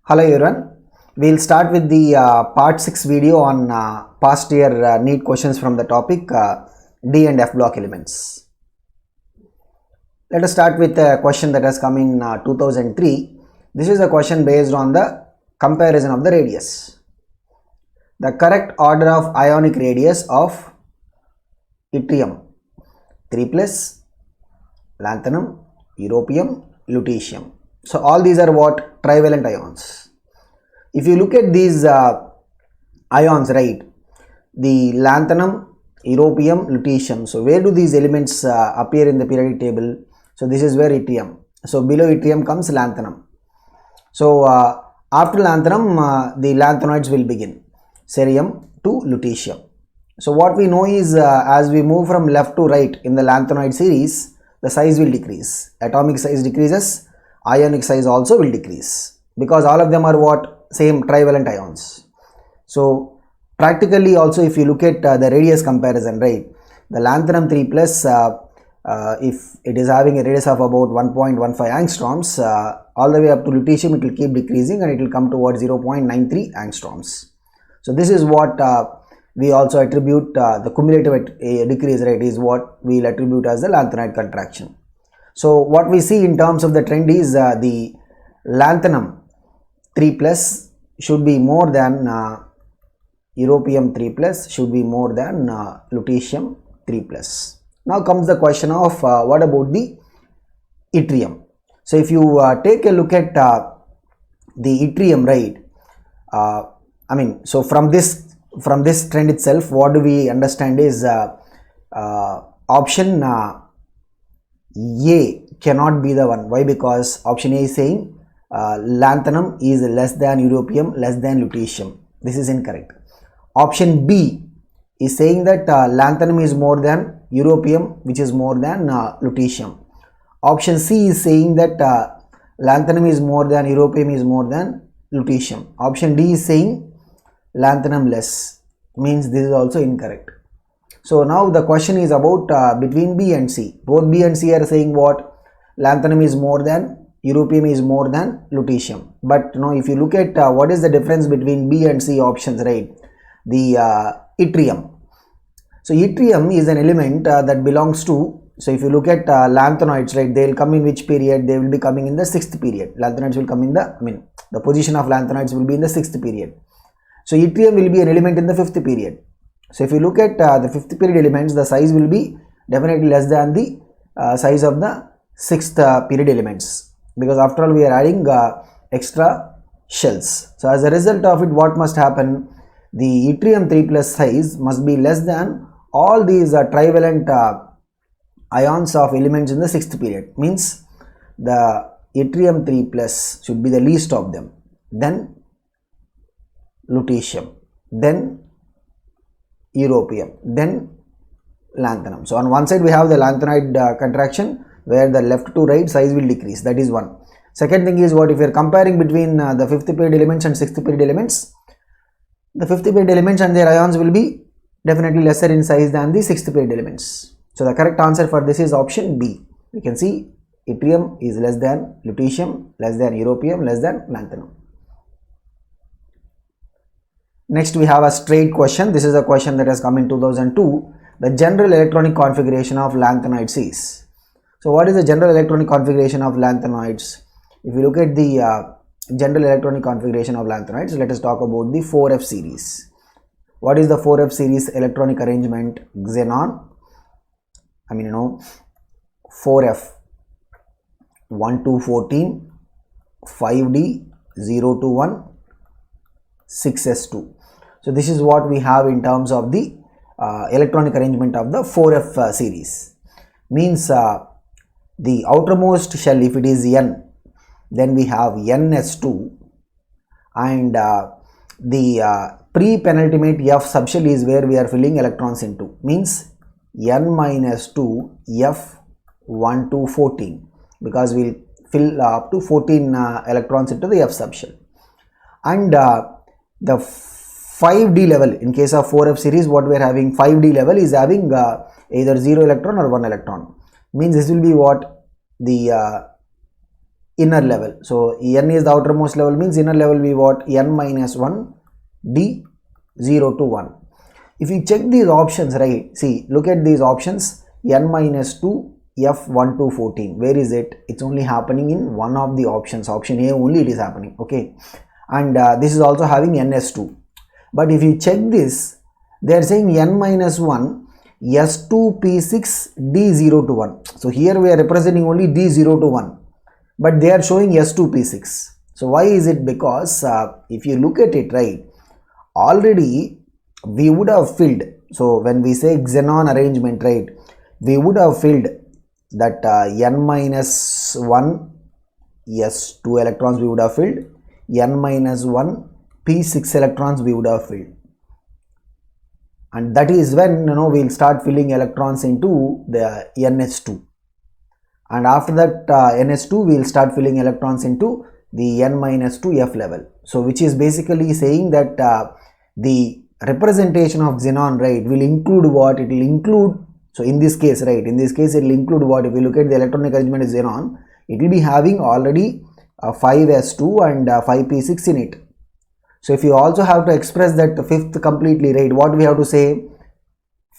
Hello everyone. We'll start with the part 6 video on past year NEET questions from the topic D and F block elements. Let us start with a question that has come in 2003. This is a question based on the comparison of the radius. The correct order of ionic radius of yttrium 3+, lanthanum, europium, lutetium. So all these are what? Trivalent ions. If you look at these ions, right, the lanthanum, europium, lutetium. So where do these elements appear in the periodic table? So this is where yttrium. So below yttrium comes lanthanum. So after lanthanum, the lanthanoids will begin. Cerium to lutetium. So what we know is as we move from left to right in the lanthanoid series, the size will decrease. Atomic size decreases. Ionic size also will decrease because all of them are what? Same trivalent ions. So practically also if you look at the radius comparison, right, the lanthanum 3+, if it is having a radius of about 1.15 angstroms, all the way up to lutetium it will keep decreasing and it will come towards 0.93 angstroms. So this is what we also attribute the cumulative decrease rate is what we will attribute as the lanthanoid contraction. So what we see in terms of the trend is the lanthanum 3+ should be more than europium 3+ should be more than lutetium 3+. Now comes the question of what about the yttrium. So if you take a look at the yttrium, right, so from this trend itself, what do we understand is option A cannot be the one. Why? Because option A is saying lanthanum is less than europium, less than lutetium. This is incorrect. Option B is saying that lanthanum is more than europium, which is more than lutetium. Option C is saying that lanthanum is more than europium is more than lutetium. Option D is saying lanthanum less, means this is also incorrect. So now the question is about between B and C. Both B and C are saying what? Lanthanum is more than europium is more than lutetium. But if you look at what is the difference between B and C options, right? The yttrium. So yttrium is an element that belongs to, so if you look at lanthanoids, right, they will come in which period? They will be coming in the 6th period. Lanthanoids will come in the position of lanthanoids will be in the 6th period. So yttrium will be an element in the 5th period. So if you look at the 5th period elements, the size will be definitely less than the size of the 6th period elements, because after all we are adding extra shells. So as a result of it, what must happen? The yttrium 3+ size must be less than all these trivalent ions of elements in the 6th period. Means the yttrium 3+ should be the least of them, then lutetium, then europium, then lanthanum. So on one side we have the lanthanoid contraction where the left to right size will decrease. That is one. Second thing is what? If you are comparing between the 5th period elements and 6th period elements, the 5th period elements and their ions will be definitely lesser in size than the 6th period elements. So the correct answer for this is option B. You can see yttrium is less than lutetium, less than europium, less than lanthanum. Next we have a straight question. This is a question that has come in 2002. The general electronic configuration of lanthanoids is. So what is the general electronic configuration of lanthanoids? If you look at the general electronic configuration of lanthanoids, let us talk about the 4F series. What is the 4F series electronic arrangement? Xenon, 4F 1 to 14, 5D 0 to 1, 6S2. So this is what we have in terms of the electronic arrangement of the 4F series. Means the outermost shell, if it is N, then we have NS2, and the pre-penultimate F subshell is where we are filling electrons into. Means N-2 F 1 to 14, because we will fill up to 14 electrons into the F subshell. And the 5D level, in case of 4F series, what we are having, 5D level is having either 0 electron or 1 electron. Means this will be what? The inner level. So n is the outermost level, means inner level we what n minus 1 d 0 to 1. If you check these options, right, see, look at these options, n minus 2 f1 to 14. Where is it? It's only happening in one of the options, option A only it is happening, okay. And this is also having ns2. But if you check this, they are saying n minus 1 s2 p6 d0 to 1. So here we are representing only d0 to 1, but they are showing s2 p6. So why is it? Because if you look at it, right, already we would have filled. So when we say xenon arrangement, right, we would have filled that n minus 1 s2 electrons we would have filled, n minus 1 p6 electrons we would have filled, and that is when we'll start filling electrons into the ns2, and after that ns2 we'll start filling electrons into the n minus 2 f level. So which is basically saying that the representation of xenon, right, will include what? It will include, so in this case, right, in this case it will include what? If you look at the electronic arrangement of xenon, it will be having already 5s2 and 5p6 in it. So if you also have to express that fifth completely, right, what we have to say?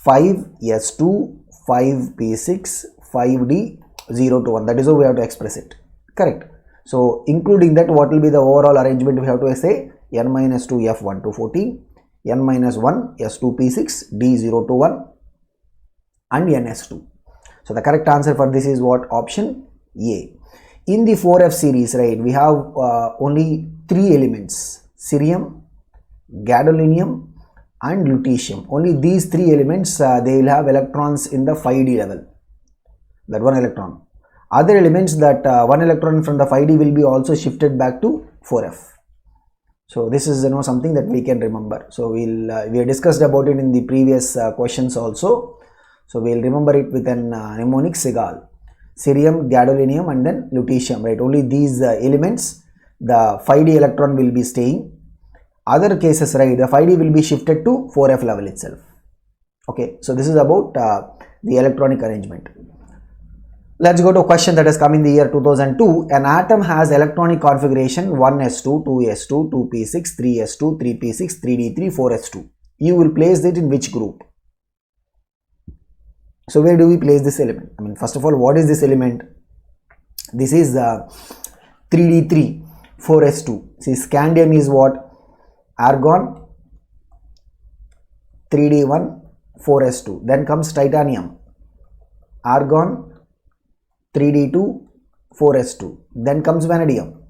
5s2, 5p6, 5d 0 to 1. That is how we have to express it, correct. So including that, what will be the overall arrangement? We have to say n minus 2 f1 to 14, n minus 1 s2 p6 d0 to 1 and ns2. So the correct answer for this is what? Option A. In the 4f series, right, we have only 3 elements: cerium, gadolinium and lutetium. Only these 3 elements they will have electrons in the 5d level, that one electron. Other elements, that one electron from the 5d will be also shifted back to 4f. So this is something that we can remember. So we have discussed about it in the previous questions also. So we'll remember it with an mnemonic SIGAL: cerium, gadolinium and then lutetium, right. Only these elements, the 5d electron will be staying. Other cases, right, the 5d will be shifted to 4f level itself. Okay, so this is about the electronic arrangement. Let's go to a question that has come in the year 2002. An atom has electronic configuration 1s2, 2s2, 2p6, 3s2, 3p6, 3d3, 4s2. You will place it in which group? So where do we place this element? I mean, first of all, what is this element? This is 3d3, 4s2. See, scandium is what? Argon, 3d1, 4s2. Then comes titanium, argon, 3d2, 4s2. Then comes vanadium,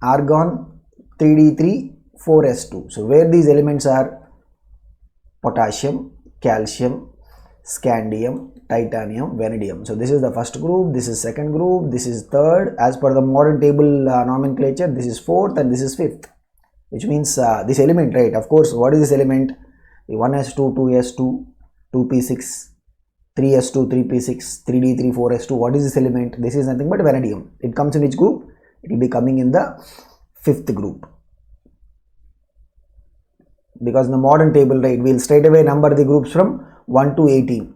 argon, 3d3, 4s2. So where these elements are? Potassium, calcium, scandium, titanium, vanadium. So this is the first group, this is second group, this is third. As per the modern table nomenclature, this is fourth and this is fifth, which means this element, right, of course, what is this element? The 1s2, 2s2, 2p6, 3s2, 3p6, 3d3, 4s2. What is this element? This is nothing but vanadium. It comes in which group? It will be coming in the fifth group, because in the modern table, right, we will straight away number the groups from 1 to 18.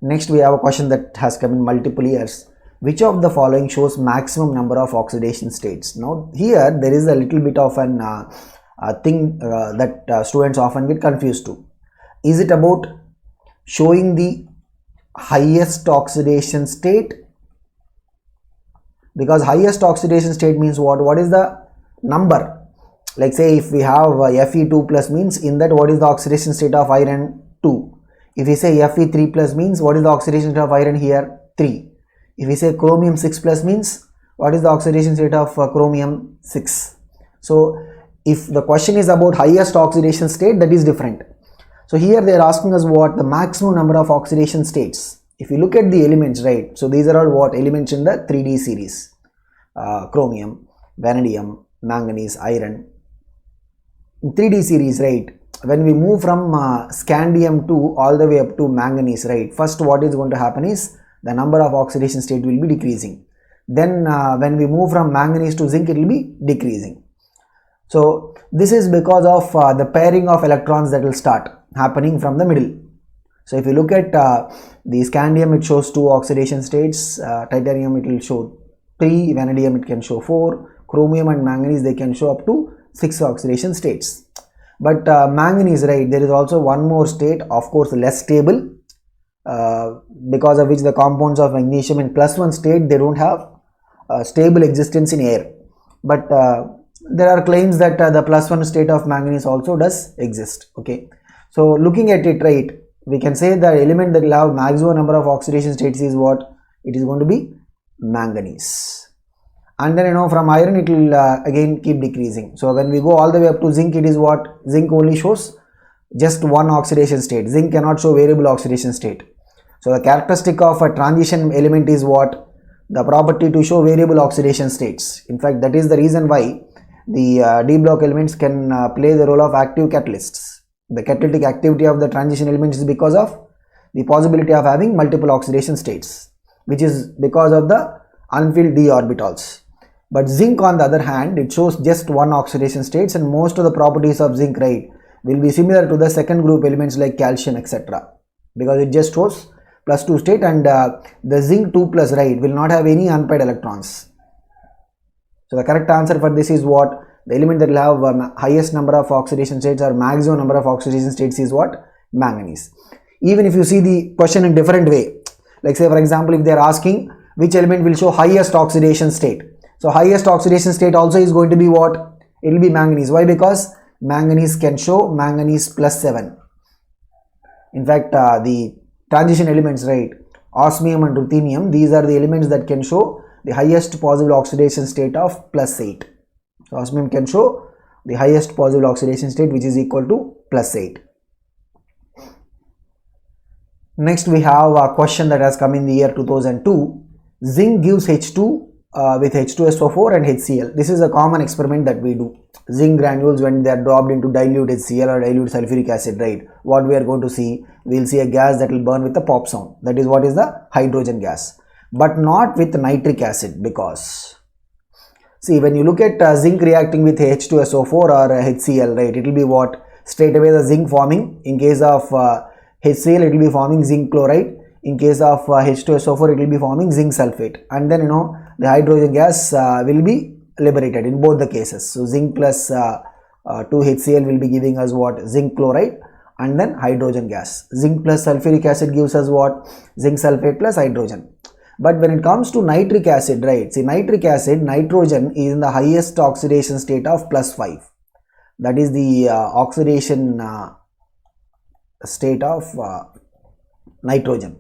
Next we have a question that has come in multiple years. Which of the following shows maximum number of oxidation states? Now here there is a little bit of an thing that students often get confused to. Is it about showing the highest oxidation state? Because highest oxidation state means what? What is the number? Like say if we have Fe2 plus means in that what is the oxidation state of iron? 2. If we say Fe3 plus means what is the oxidation state of iron here? 3. If we say chromium 6 plus means what is the oxidation state of chromium 6. So if the question is about highest oxidation state, that is different. So here they are asking us what? The maximum number of oxidation states. If you look at the elements, right, so these are all what? Elements in the 3D series. Chromium, vanadium, manganese, iron. In 3D series, right, when we move from scandium 2 all the way up to manganese, right, first what is going to happen is the number of oxidation state will be decreasing. Then when we move from manganese to zinc, it will be decreasing. So this is because of the pairing of electrons that will start happening from the middle. So if you look at the scandium, it shows 2 oxidation states, titanium it will show 3, vanadium it can show 4, chromium and manganese they can show up to 6 oxidation states. But manganese, right, there is also one more state, of course less stable, because of which the compounds of magnesium in +1 state, they don't have stable existence in air. But there are claims that the +1 state of manganese also does exist. Okay, so looking at it, right, we can say the element that will have maximum number of oxidation states is what? It is going to be manganese. And then from iron it will again keep decreasing. So when we go all the way up to zinc, it is what? Zinc only shows just one oxidation state. Zinc cannot show variable oxidation state. So the characteristic of a transition element is what? The property to show variable oxidation states. In fact, that is the reason why the D block elements can play the role of active catalysts. The catalytic activity of the transition elements is because of the possibility of having multiple oxidation states, which is because of the unfilled d orbitals. But zinc, on the other hand, it shows just one oxidation states, and most of the properties of zinc, right, will be similar to the second group elements like calcium, etc., because it just shows +2 state, and the zinc 2+, right, will not have any unpaired electrons. So the correct answer for this is what? The element that will have highest number of oxidation states or maximum number of oxidation states is what? Manganese. Even if you see the question in different way, like say for example, if they are asking which element will show highest oxidation state, so highest oxidation state also is going to be what? It will be manganese. Why? Because manganese can show manganese +7. In fact, the transition elements, right, osmium and ruthenium, these are the elements that can show the highest possible oxidation state of +8. So osmium can show the highest possible oxidation state, which is equal to +8. Next we have a question that has come in the year 2002. Zinc gives H2 with H2SO4 and HCl. This is a common experiment that we do. Zinc granules, when they are dropped into dilute HCl or dilute sulfuric acid, right, what we are going to see? We will see a gas that will burn with a pop sound. That is what is the hydrogen gas, but not with nitric acid, because see, when you look at zinc reacting with H2SO4 or HCl, right, it will be what? Straight away the zinc forming. In case of HCl, it will be forming zinc chloride. In case of H2SO4, it will be forming zinc sulfate, and then the hydrogen gas will be liberated in both the cases. So zinc plus 2HCl will be giving us what? Zinc chloride, and then hydrogen gas. Zinc plus sulfuric acid gives us what? Zinc sulfate plus hydrogen. But when it comes to nitric acid, right, see, nitric acid, nitrogen is in the highest oxidation state of +5. That is the oxidation state of nitrogen.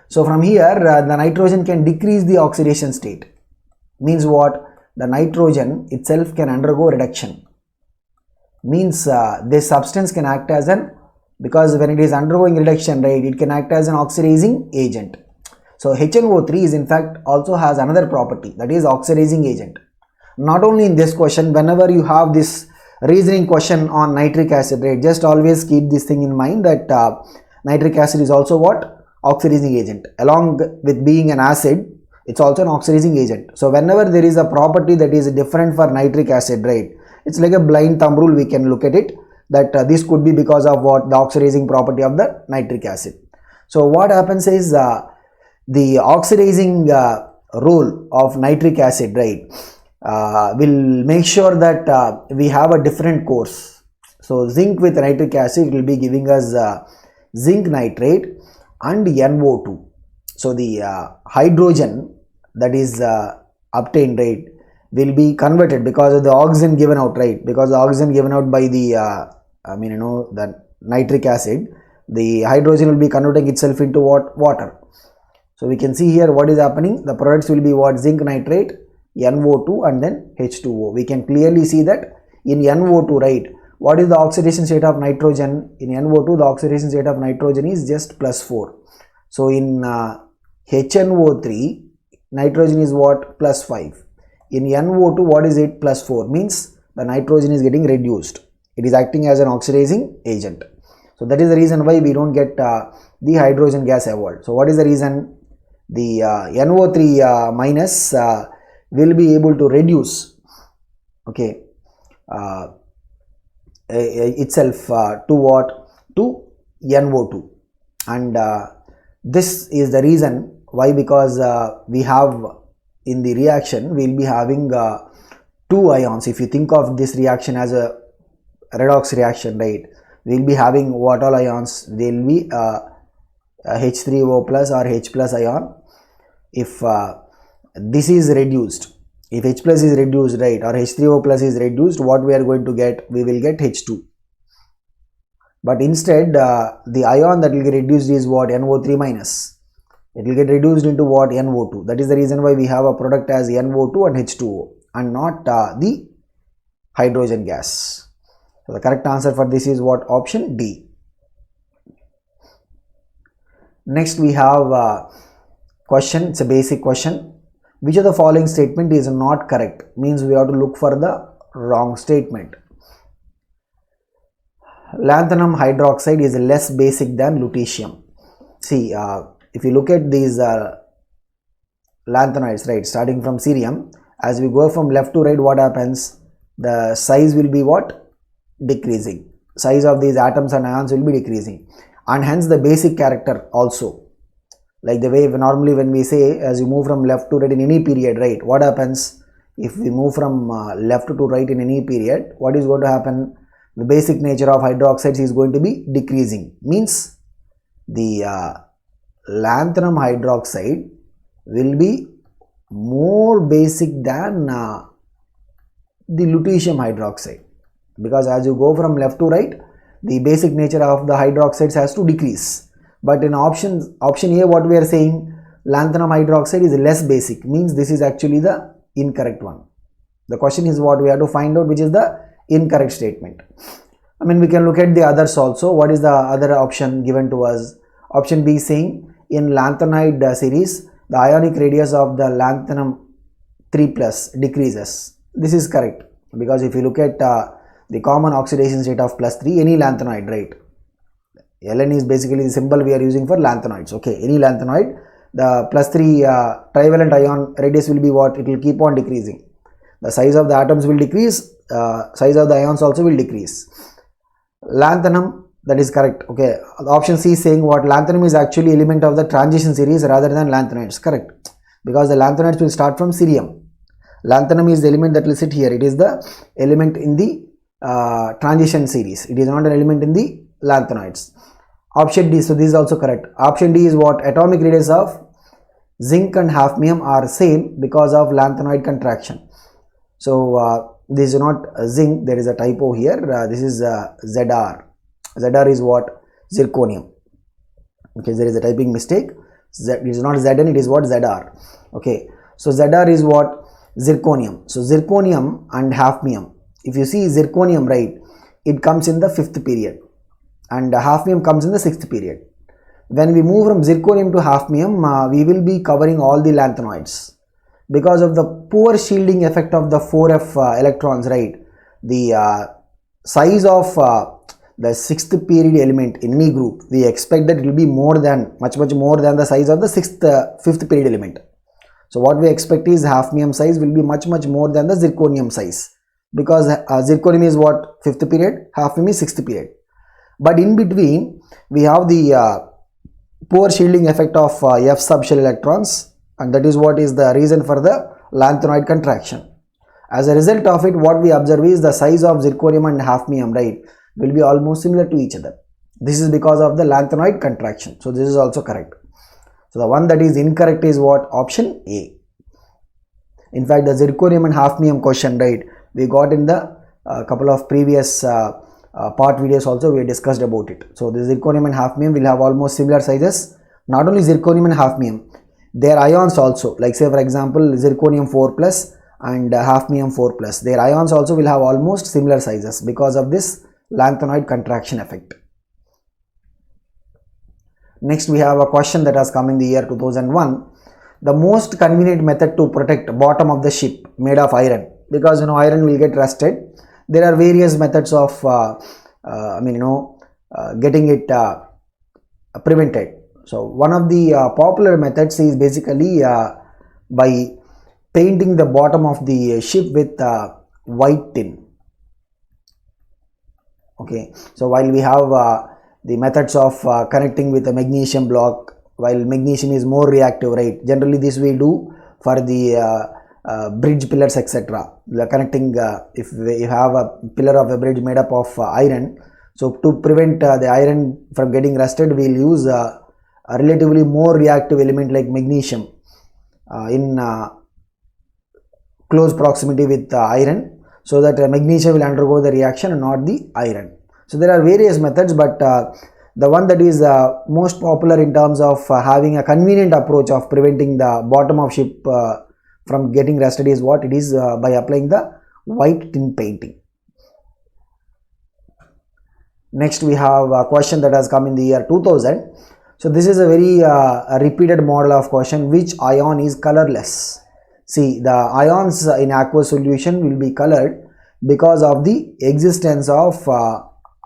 So from here, the nitrogen can decrease the oxidation state. Means what? The nitrogen itself can undergo reduction. Means this substance can act as because when it is undergoing reduction, right, it can act as an oxidizing agent. So HNO3 is in fact also has another property, that is oxidizing agent. Not only in this question, whenever you have this reasoning question on nitric acid, right, just always keep this thing in mind that nitric acid is also what? Oxidizing agent. Along with being an acid, it's also an oxidizing agent. So whenever there is a property that is different for nitric acid, right, it's like a blind thumb rule. We can look at it that this could be because of what? The oxidizing property of the nitric acid. So what happens is the oxidizing role of nitric acid, right, will make sure that we have a different course. So zinc with nitric acid will be giving us zinc nitrate and NO2. So the hydrogen that is obtained, right, will be converted because of the oxygen given out, right, because the oxygen given out by the the nitric acid, the hydrogen will be converting itself into what? Water. So we can see here what is happening. The products will be what? Zinc nitrate, NO2 and then H2O. We can clearly see that in NO2, right, what is the oxidation state of nitrogen? In NO2, the oxidation state of nitrogen is just +4. So in HNO3, nitrogen is what? +5. In NO2, what is it? +4. Means the nitrogen is getting reduced. It is acting as an oxidizing agent. So that is the reason why we don't get the hydrogen gas evolved. So what is the reason? The NO3 minus will be able to reduce, okay, itself to what? To NO2. and this is the reason why, because we have in the reaction we will be having two ions. If you think of this reaction as a redox reaction, right, we will be having what all ions? There will be H3O plus or H plus ion. If this is reduced, if H plus is reduced, right, or H3O plus is reduced, what we are going to get? We will get H2. But instead the ion that will get reduced is what? NO3 minus. It will get reduced into what? NO2. That is the reason why we have a product as NO2 and H2O and not the hydrogen gas. So the correct answer for this is what? Option D. Next we have a question. It's a basic question. Which of the following statement is not correct? Means we have to look for the wrong statement. Lanthanum hydroxide is less basic than lutetium. See, if you look at these lanthanides, right, starting from cerium, as we go from left to right, what happens? The size will be what? Decreasing. Size of these atoms and ions will be decreasing, and hence the basic character also. Like the way normally when we say, as you move from left to right in any period, right, what happens? If we move from left to right in any period, what is going to happen? The basic nature of hydroxides is going to be decreasing. Means the lanthanum hydroxide will be more basic than the lutetium hydroxide, because as you go from left to right, the basic nature of the hydroxides has to decrease. But in option A, what we are saying, lanthanum hydroxide is less basic, means this is actually the incorrect one. The question is what we have to find out, which is the incorrect statement. I mean, we can look at the others also. What is the other option given to us? Option B is saying in lanthanide series, the ionic radius of the lanthanum 3 plus decreases. This is correct, because if you look at the common oxidation state of +3, any lanthanide, right? Ln is basically the symbol we are using for lanthanoids. Okay, any lanthanoid, the +3 trivalent ion radius will be what? It will keep on decreasing. The size of the atoms will decrease, size of the ions also will decrease. Lanthanum, that is correct. Okay, option C is saying what? Lanthanum is actually element of the transition series rather than lanthanoids. Correct, because the lanthanoids will start from cerium. Lanthanum is the element that will sit here. It is the element in the transition series. It is not an element in the lanthanoids. Option D, so this is also correct. Option D is what? Atomic radius of zinc and hafnium are same because of lanthanoid contraction. So this is not zinc, there is a typo here. This is Zr. Zr is what? Zirconium. Okay, there is a typing mistake. It is not Zn, it is what? Zr. Okay, so Zr is what? Zirconium. So zirconium and hafnium. If you see zirconium, right, it comes in the 5th period and hafnium comes in the 6th period. When we move from zirconium to hafnium, we will be covering all the lanthanoids. Because of the poor shielding effect of the 4f electrons, right, the size of the 6th period element in any group, we expect that it will be more than, much more than the size of the 5th period element. So what we expect is hafnium size will be much more than the zirconium size, because zirconium is what? 5th period, hafnium is 6th period. But in between we have the poor shielding effect of f subshell electrons, and that is what is the reason for the lanthanoid contraction. As a result of it, what we observe is the size of zirconium and hafnium, right, will be almost similar to each other. This is because of the lanthanoid contraction. So this is also correct. So the one that is incorrect is what? Option A. In fact, the zirconium and hafnium question, right, we got in the couple of previous part videos also, we discussed about it. So the zirconium and hafnium will have almost similar sizes. Not only zirconium and hafnium, their ions also, like say for example zirconium 4 plus and hafnium 4 plus, their ions also will have almost similar sizes because of this lanthanoid contraction effect. Next we have a question that has come in the year 2001. The most convenient method to protect bottom of the ship made of iron, because iron will get rusted. There are various methods of getting it prevented. So one of the popular methods is basically by painting the bottom of the ship with white tin. Okay, so while we have the methods of connecting with a magnesium block, while magnesium is more reactive, right? Generally this we do for the bridge pillars, etc. The connecting, if you have a pillar of a bridge made up of iron, so to prevent the iron from getting rusted, we will use a relatively more reactive element like magnesium in close proximity with iron, so that magnesium will undergo the reaction and not the iron. So there are various methods, but the one that is most popular in terms of having a convenient approach of preventing the bottom of ship from getting rusted is what it is, by applying the white tin painting. Next we have a question that has come in the year 2000. So this is a very repeated model of question: which ion is colorless? See, the ions in aqueous solution will be colored because of the existence of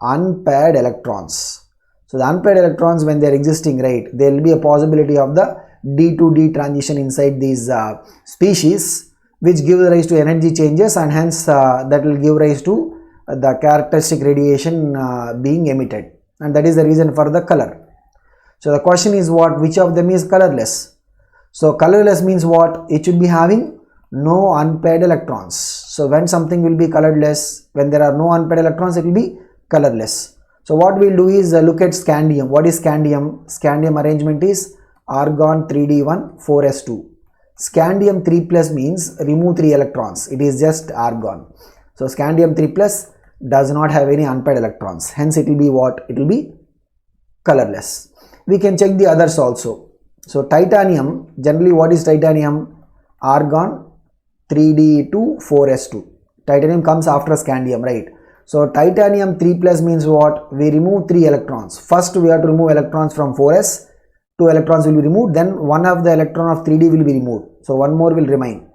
unpaired electrons. So the unpaired electrons, when they are existing, right, there will be a possibility of the D to D transition inside these species, which gives rise to energy changes, and hence that will give rise to the characteristic radiation being emitted, and that is the reason for the color. So the question is what? Which of them is colorless? So colorless means what? It should be having no unpaired electrons. So when something will be colorless, when there are no unpaired electrons, it will be colorless. So what we will do is look at scandium. What is scandium? Scandium arrangement is argon 3d1 4s2. Scandium 3 plus means remove 3 electrons. It is just argon. So scandium 3 plus does not have any unpaired electrons. Hence it will be what? It will be colorless. We can check the others also. So titanium, generally what is titanium? Argon 3d2 4s2. Titanium comes after scandium, right? So titanium 3 plus means what? We remove 3 electrons. First we have to remove electrons from 4s. 2 electrons will be removed, then one of the electron of 3d will be removed. So one more will remain.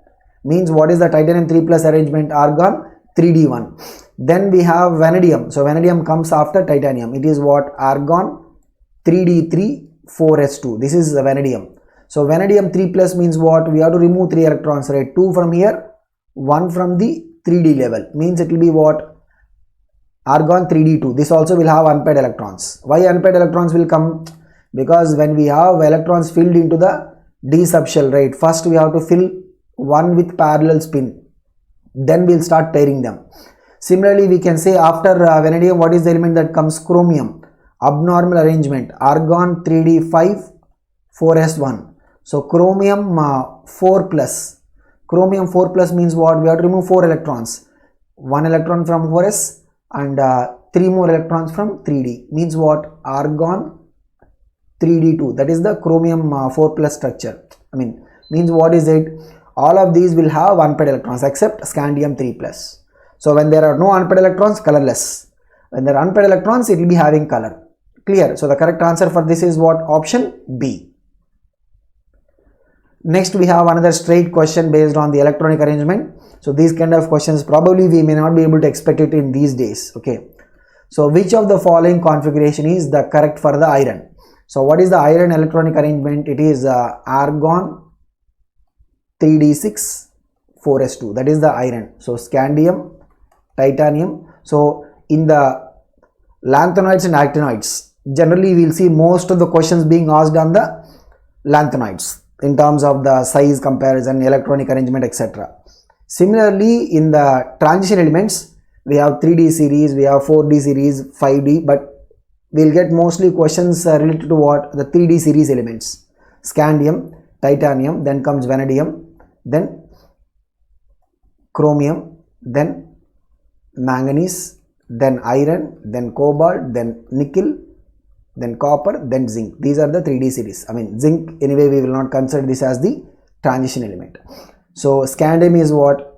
Means what is the titanium 3 plus arrangement? Argon 3d1. Then we have vanadium. So vanadium comes after titanium. It is what? Argon 3d3 4s2. This is the vanadium. So vanadium 3 plus means what? We have to remove 3 electrons, right? 2 from here, 1 from the 3d level. Means it will be what? Argon 3d2. This also will have unpaired electrons. Why unpaired electrons will come? Because when we have electrons filled into the d subshell, right, first we have to fill one with parallel spin, then we'll start pairing them. Similarly, we can say after vanadium, what is the element that comes? Chromium. Abnormal arrangement, argon 3d5 4s1. So chromium 4 plus. Chromium 4 plus means what? We have to remove 4 electrons. 1 electron from 4s and 3 more electrons from 3d. Means what? Argon 3d2. That is the chromium 4 plus structure. Means what is it? All of these will have unpaired electrons except scandium 3 plus. So when there are no unpaired electrons, colorless. When there are unpaired electrons, it will be having color. Clear? So the correct answer for this is what? Option B. Next we have another straight question based on the electronic arrangement. So these kind of questions probably we may not be able to expect it in these days. Okay. So which of the following configuration is the correct for the iron? So what is the iron electronic arrangement? It is argon 3d6 4s2. That is the iron. So scandium, titanium. So in the lanthanoids and actinoids, generally we will see most of the questions being asked on the lanthanoids in terms of the size comparison, electronic arrangement, etc. Similarly, in the transition elements, we have 3D series, we have 4D series, 5D, but we will get mostly questions related to what? The 3D series elements. Scandium, titanium, then comes vanadium, then chromium, then manganese, then iron, then cobalt, then nickel, then copper, then zinc. These are the 3D series. Zinc anyway we will not consider this as the transition element. So scandium is what?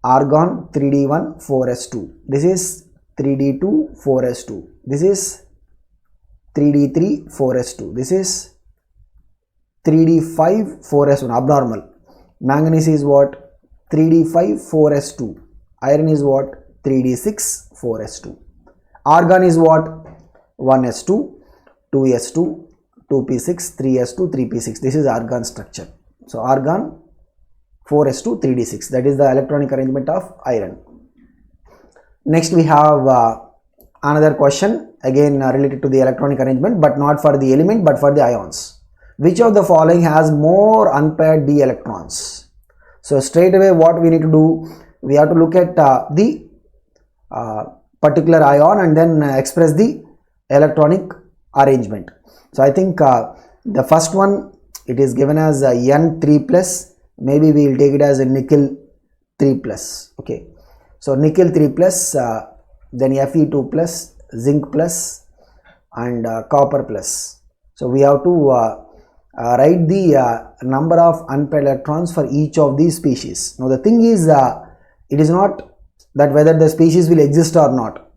Argon 3d1 4s2. This is 3d2 4s2. This is 3d3 4s2. This is 3d5 4s1, abnormal. Manganese is what? 3d5 4s2. Iron is what? 3d6 4s2. Argon is what? 1s2, 2s2, 2p6, 3s2, 3p6. This is argon structure. So argon 4s2, 3d6. That is the electronic arrangement of iron. Next we have another question again related to the electronic arrangement, but not for the element but for the ions. Which of the following has more unpaired d electrons? So straight away what we need to do, we have to look at the particular ion and then express the electronic arrangement. So I think the first one, it is given as N3 plus, maybe we will take it as a nickel 3 plus. Okay, so nickel 3 plus, then Fe2 plus, zinc plus, and copper plus. So we have to write the number of unpaired electrons for each of these species. Now the thing is, it is not that whether the species will exist or not.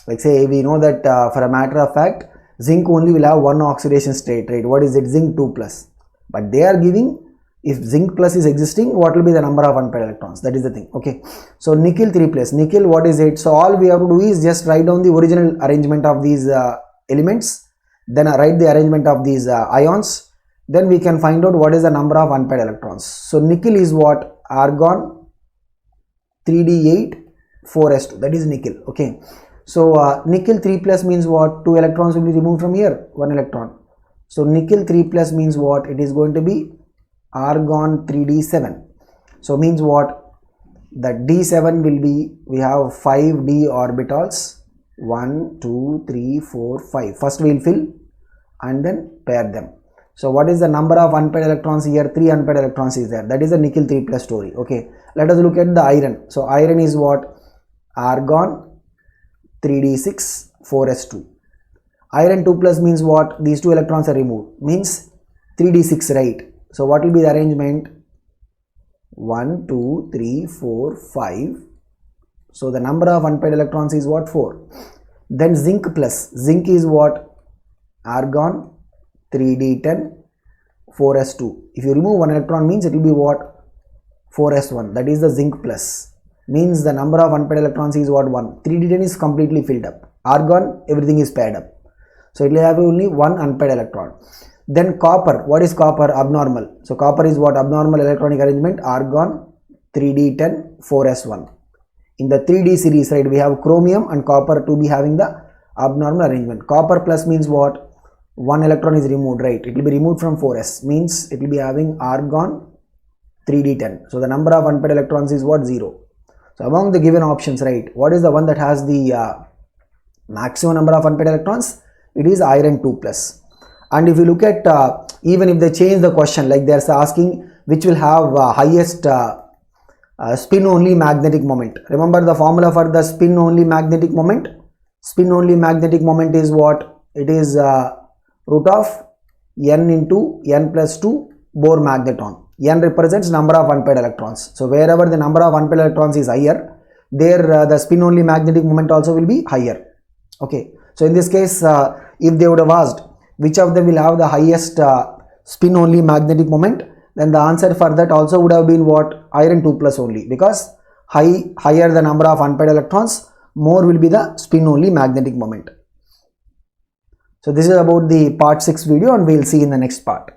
Like say we know that for a matter of fact, zinc only will have one oxidation state, right? What is it? Zinc 2 plus. But they are giving, if zinc plus is existing, what will be the number of unpaired electrons? That is the thing. Okay, so nickel 3 plus, nickel, what is it? So all we have to do is just write down the original arrangement of these elements, then write the arrangement of these ions, then we can find out what is the number of unpaired electrons. So nickel is what? Argon 3d8 4s2, that is nickel. Okay, so nickel 3 plus means what? 2 electrons will be removed from here, 1 electron. So nickel 3 plus means what? It is going to be argon 3d7. So means what? That d7 will be, we have 5 d orbitals, 1 2 3 4 5. First we will fill and then pair them. So what is the number of unpaired electrons here? 3 unpaired electrons is there. That is the nickel 3 plus story. Okay, let us look at the iron. So iron is what? Argon 3d6 4s2. Iron 2 plus means what? These 2 electrons are removed, means 3d6, right? So what will be the arrangement? 1 2 3 4 5. So the number of unpaired electrons is what? 4. Then zinc plus, zinc is what? Argon 3d10 4s2. If you remove 1 electron, means it will be what? 4s1. That is the zinc plus, means the number of unpaired electrons is what? 1. 3d10 is completely filled up. Argon, everything is paired up, so it will have only 1 unpaired electron. Then copper, what is copper? Abnormal. So copper is what? Abnormal electronic arrangement, argon 3d10 4s1. In the 3d series, right, we have chromium and copper to be having the abnormal arrangement. Copper plus means what? 1 electron is removed, right? It will be removed from 4s, means it will be having argon 3d10. So the number of unpaired electrons is what? 0. So among the given options, right, what is the one that has the maximum number of unpaired electrons? It is iron 2 plus. And if you look at, even if they change the question, like they are asking which will have highest spin only magnetic moment. Remember the formula for the spin only magnetic moment? Spin only magnetic moment is what? It is root of n into n plus 2 Bohr magneton. N represents number of unpaired electrons. So wherever the number of unpaired electrons is higher, there the spin only magnetic moment also will be higher. Okay, so in this case, if they would have asked which of them will have the highest spin only magnetic moment, then the answer for that also would have been what? Iron 2 plus only, because higher the number of unpaired electrons, more will be the spin only magnetic moment. So this is about the part 6 video, and we will see in the next part.